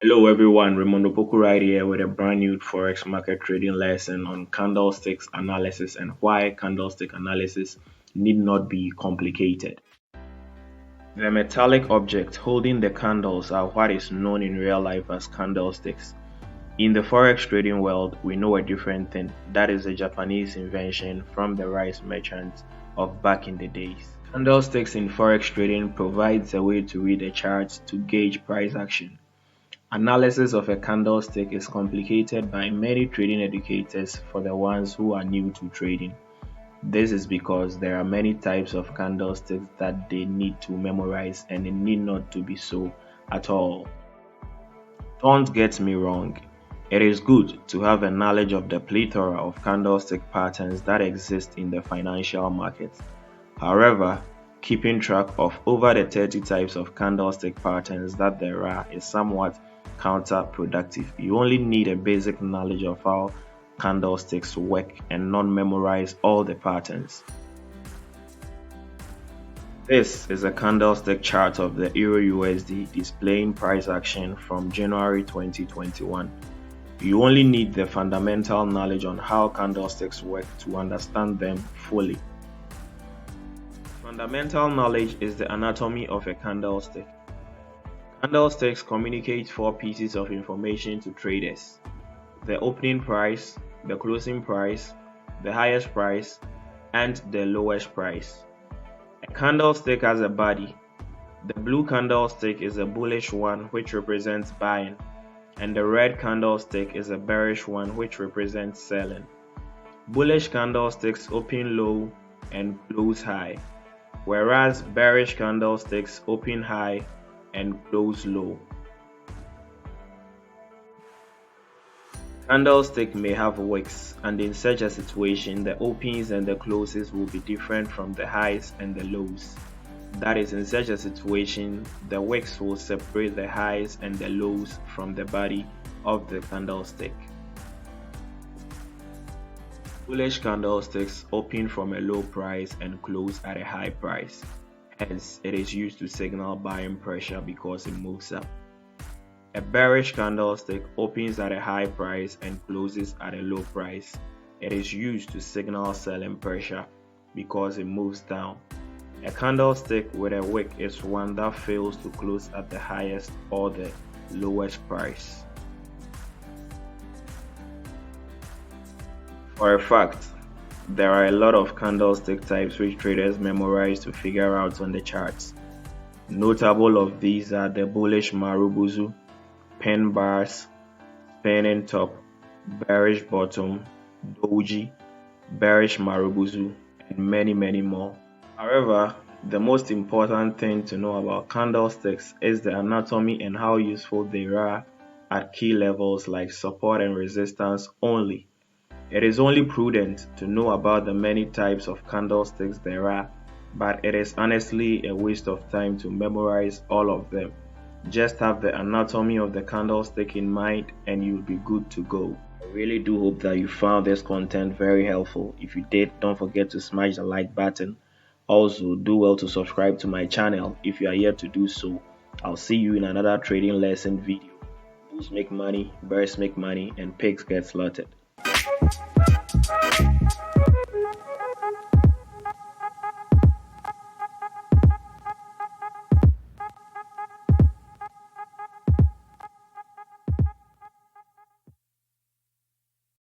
Hello everyone, Raymond Opoku right here with a brand new forex market trading lesson on candlesticks analysis and why candlestick analysis need not be complicated. The metallic objects holding the candles are what is known in real life as candlesticks. In the forex trading world, we know a different thing. That is a Japanese invention from the rice merchants of back in the days. Candlesticks in forex trading provides a way to read the charts to gauge price action. Analysis of a candlestick is complicated by many trading educators for the ones who are new to trading. This is because there are many types of candlesticks that they need to memorize, and it need not to be so at all. Don't get me wrong, it is good to have a knowledge of the plethora of candlestick patterns that exist in the financial markets. However, keeping track of over the 30 types of candlestick patterns that there are is somewhat counterproductive. You only need a basic knowledge of how candlesticks work and not memorize all the patterns. This is a candlestick chart of the Euro USD displaying price action from January 2021. You only need the fundamental knowledge on how candlesticks work to understand them fully. Fundamental knowledge is the anatomy of a candlestick. Candlesticks communicate four pieces of information to traders: the opening price, the closing price, the highest price, and the lowest price. A candlestick has a body. The blue candlestick is a bullish one, which represents buying, and the red candlestick is a bearish one, which represents selling. Bullish candlesticks open low and close high, whereas bearish candlesticks open high and close low. Candlestick may have wicks, and in such a situation, the opens and the closes will be different from the highs and the lows. That is, in such a situation, the wicks will separate the highs and the lows from the body of the candlestick. Bullish candlesticks open from a low price and close at a high price. Hence, it is used to signal buying pressure because it moves up. A bearish candlestick opens at a high price and closes at a low price. It is used to signal selling pressure because it moves down. A candlestick with a wick is one that fails to close at the highest or the lowest price. For a fact, there are a lot of candlestick types which traders memorize to figure out on the charts. Notable of these are the bullish marubuzu, pen bars, spinning top, bearish bottom, doji, bearish marubuzu, and many more. However, the most important thing to know about candlesticks is the anatomy and how useful they are at key levels like support and resistance only. It is only prudent to know about the many types of candlesticks there are, but it is honestly a waste of time to memorize all of them. Just have the anatomy of the candlestick in mind and you'll be good to go. I really do hope that you found this content very helpful. If you did, don't forget to smash the like button. Also, do well to subscribe to my channel if you are yet to do so. I'll see you in another trading lesson video. Bulls make money, bears make money, and pigs get slaughtered.